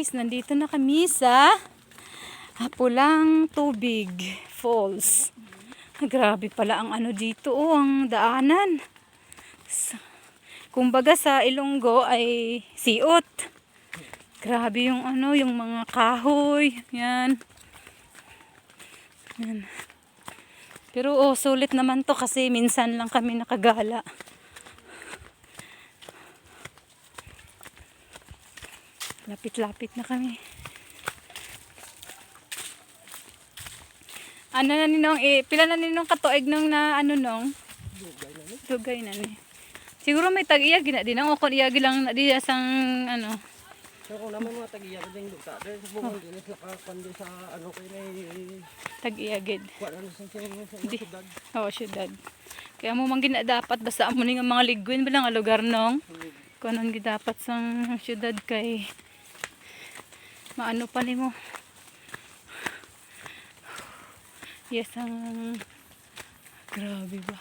guys, nandito na kami sa Pulang Tubig Falls. Grabe pala ang ano dito, oh, ang daanan. Kumbaga sa Ilonggo ay siot. Grabe yung ano, yung mga kahoy. Yan. Yan. Pero oh, sulit naman to kasi minsan lang kami nakagala. Lapit-lapit na kami. Ano na ninong, pila na ninong katuig nung na ano nung? Dugay na ni. Siguro may tag-iya gina din ang okon iya gilang na diya sang ano. So kung naman mga tag-iya din dugta, dahil sa bungol din sila kakapandi sa ano kay may Tag-iya gid. kuan ano sa syudad. Oh, syudad. Kaya mo man gina dapat basta amo ning mga ligwin bilang nga lugar nong. Kunon gid dapat sang syudad kay maano pa nimo. Yes, ang grabe ba.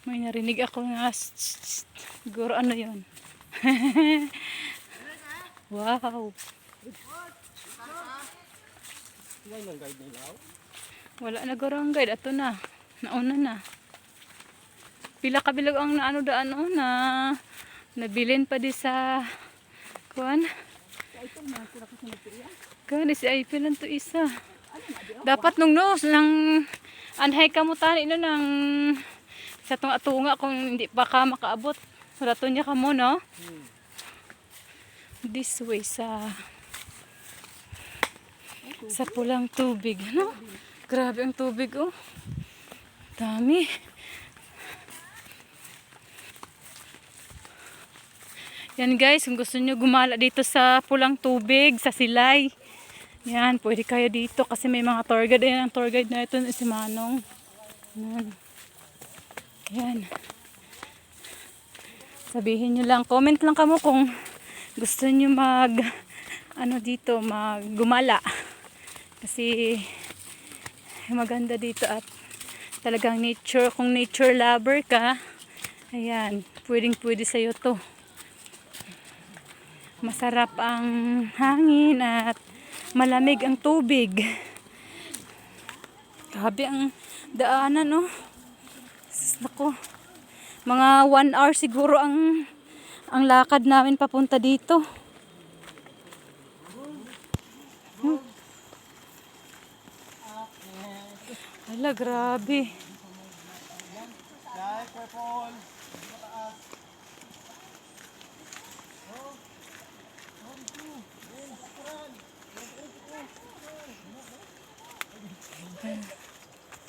May narinig ako nga siguro ano yun. Wow. Wala na garang guide. Ato na. Nauna na. Pila kabilag ang naano daan o na nabilin pa di sa kuan. Kuan si Eiffel lang to isa. Dapat nung nos nang anhay ka mo tani no nang sa tunga kung hindi pa ka makaabot. Rato niya ka mo no. This way sa Pulang Tubig, no? Grabe ang tubig, oh. Dami. Yan guys, kung gusto nyo gumala dito sa Pulang Tubig, sa Silay. Yan, pwede kayo dito kasi may mga tour guide. Ayan, ang tour guide na ito si Manong. Yan. Yan. Sabihin nyo lang, comment lang kamo kung gusto nyo dito, gumala. Kasi maganda dito at talagang nature, kung nature lover ka, ayan, pwede sa'yo to. Masarap ang hangin at malamig ang tubig. Grabe ang daanan, no? Nako. Mga 1 hour siguro ang lakad namin papunta dito. Hala, grabe.